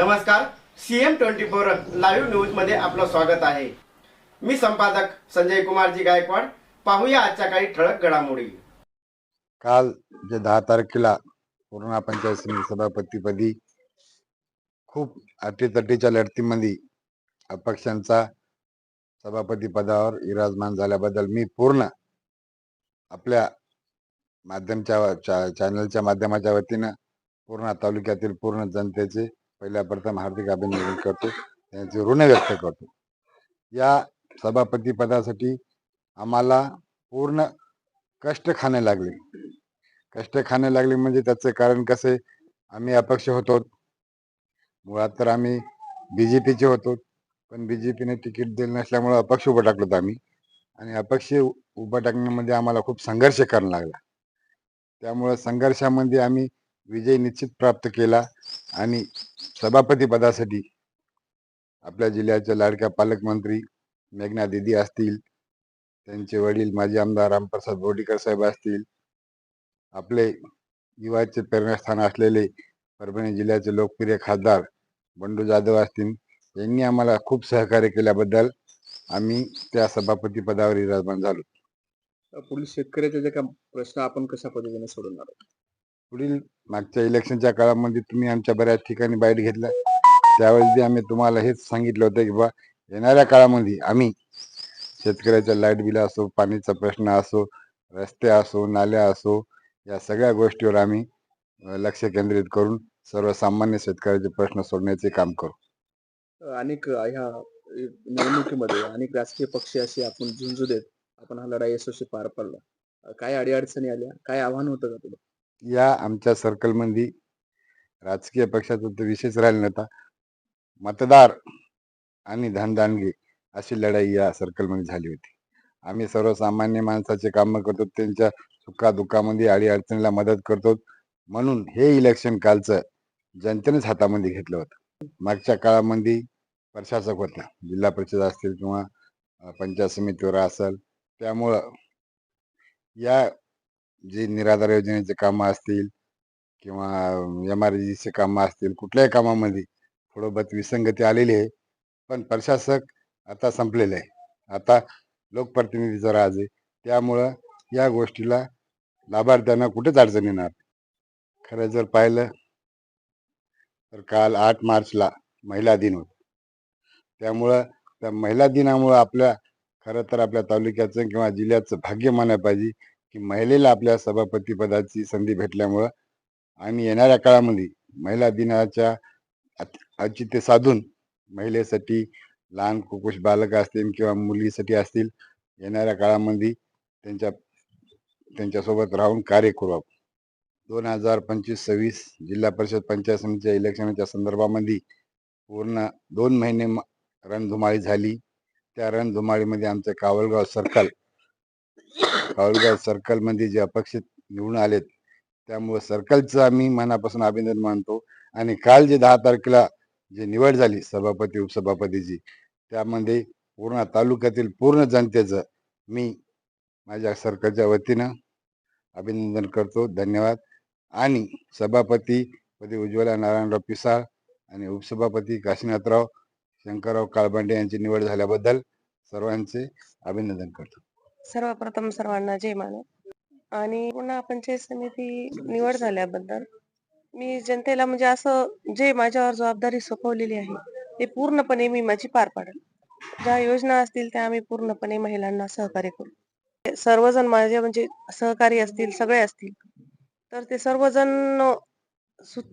नमस्कार, CM24 live news मध्ये आपलं स्वागत आहे. मी संपादक संजय कुमारजी गायकवाड. पाहूया आजच्या काही ठळक घडामोडी. काल जे 10 तारखेला पूर्णा पंचायत समिती सभापतीपदी खूप अटीतटीच्या लढतीमध्ये अपक्षांचा सभापती पदावर विराजमान झाल्याबद्दल मी पूर्ण आपल्या चॅनलच्या माध्यमाच्या वतीनं पूर्णा तालुक्यातील पूर्ण जनतेचे पहिल्या प्रथम हार्दिक अभिनंदन करतो, त्यांचे ऋण व्यक्त करतो. या सभापती पदासाठी आम्हाला पूर्ण कष्ट खाणे लागले म्हणजे त्याचे कारण कसे, आम्ही अपक्ष होतो. मुळात तर आम्ही बीजेपीचे होतो, पण बीजेपीने तिकीट दिलं नसल्यामुळे अपक्ष उभं टाकलं होतं आम्ही, आणि अपक्ष उभं टाकण्यामध्ये आम्हाला खूप संघर्ष करावा लागला. त्यामुळे संघर्षामध्ये आम्ही विजय निश्चित प्राप्त केला आणि सभापती पदासाठी आपल्या जिल्ह्याच्या लाडक्या पालकमंत्री मेघना दीदी असतील, त्यांचे वडील माजी आमदार रामप्रसाद बोर्डीकर साहेब असतील, आपले युवाचे प्रेरणास्थान असलेले परभणी जिल्ह्याचे लोकप्रिय खासदार बंडू जाधव असतील, यांनी आम्हाला खूप सहकार्य केल्याबद्दल आम्ही त्या सभापती पदावर विराजमान झालो. पुढील शेतकऱ्याचे जे काही प्रश्न आपण कशा पद्धतीने सोडवणार आहोत? पुढील मागच्या इलेक्शनच्या काळामध्ये तुम्ही आमच्या बऱ्याच ठिकाणी बाईट घेतल्या, त्यावेळेस आम्ही तुम्हाला हेच सांगितलं होतं की बा येणाऱ्या काळामध्ये आम्ही शेतकऱ्याच्या लाईट बिल असो, पाणीचा प्रश्न असो, रस्ते असो, नाल्या असो, या सगळ्या गोष्टीवर आम्ही लक्ष केंद्रित करून सर्वसामान्य शेतकऱ्याचे प्रश्न सोडण्याचे काम करू. अनेक ह्या निवडणुकीमध्ये अनेक राजकीय पक्ष असे आपण झुंजू देत आपण हा लढा यशस्वी पार पडला. काय अडीअडचणी आल्या, काय आव्हान होतं का तुला? या आमच्या सर्कलमध्ये राजकीय पक्षाचा तर विशेष राहिला नव्हता, मतदार आणि धनदानगी अशी लढाई या सर्कलमध्ये झाली होती. आम्ही सर्वसामान्य माणसाचे कामं करतो, त्यांच्या सुखादुःखामध्ये अडीअडचणीला मदत करतो, म्हणून हे इलेक्शन कालचं जनतेनेच हातामध्ये घेतलं होतं. मागच्या काळामध्ये प्रशासक होता, जिल्हा परिषद असतील किंवा पंचायत समितीवर असेल, त्यामुळं या जे निराधार योजनेचे कामं असतील किंवा MRGचे कामं असतील, कुठल्याही कामामध्ये थोडं बहुत विसंगती आलेली आहे, पण प्रशासक आता संपलेलं आहे. आता लोकप्रतिनिधीचा राज आहे, त्यामुळं या गोष्टीला लाभार्थ्यांना कुठेच अडचण येणार. खरं जर पाहिलं तर काल 8 मार्चला महिला दिन होता, त्यामुळं त्या महिला दिनामुळं खरं तर आपल्या तालुक्याचं किंवा जिल्ह्याचं भाग्य मानायला पाहिजे की महिलेला आपल्या सभापती पदाची संधी भेटल्यामुळं आम्ही येणाऱ्या काळामध्ये महिला दिनाच्या औचित्य साधून महिलेसाठी, लहान कुपोष बालक असतील किंवा मुलीसाठी असतील, येणाऱ्या काळामध्ये त्यांच्यासोबत राहून कार्य करू. 2025-26 जिल्हा परिषद पंचायत समितीच्या इलेक्शनच्या संदर्भामध्ये पूर्ण 2 महिने रणधुमाळी झाली. त्या रणधुमाळीमध्ये आमचं कावलगाव सर्कलमध्ये जे अपक्ष निवडून आलेत, त्यामुळे सर्कलचं आम्ही मनापासून अभिनंदन मानतो. आणि काल जे 10 तारखेला जे निवड झाली सभापती उपसभापतीची, त्यामध्ये पूर्णा तालुक्यातील पूर्ण जनतेचं मी माझ्या सर्कलच्या वतीनं अभिनंदन करतो. धन्यवाद. आणि सभापती पदी उज्ज्वला नारायणराव पिसाळ आणि उपसभापती काशीनाथराव शंकरराव काळबांडे यांची निवड झाल्याबद्दल सर्वांचे अभिनंदन करतो. सर्वप्रथम सर्वांना जय मानव. आणि पुन्हा पंचायत समिती निवड झाल्याबद्दल मी जनतेला म्हणजे असं जे माझ्यावर जबाबदारी सोपवलेली आहे ते पूर्णपणे मी माझी पार पाडेल. ज्या योजना असतील त्या आम्ही पूर्णपणे महिलांना सहकार्य करू. सर्वजण माझे म्हणजे सहकारी असतील, सगळे असतील, तर ते सर्वजण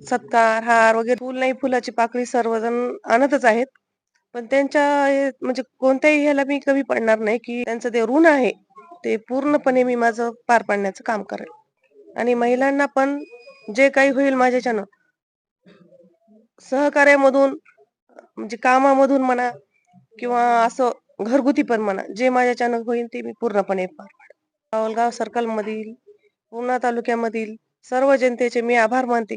सत्कार, हार वगैरे, फुल नाही फुलाची पाकळी सर्वजण आणतच आहेत, पण त्यांच्या म्हणजे कोणत्याही ह्याला मी कमी पडणार नाही की त्यांचं ते ऋण आहे ते पूर्णपणे मी माझं पार पाडण्याचं काम करेल. आणि महिलांना पण जे काही होईल माझ्याच्यानं सहकार्यामधून म्हणजे कामामधून म्हणा किंवा असं घरगुती पण म्हणा, जे माझ्याच्यानं होईल ते मी पूर्णपणे पार पाडेल. कावलगाव सर्कल मधील, पूर्णा तालुक्यामधील सर्व जनतेचे मी आभार मानते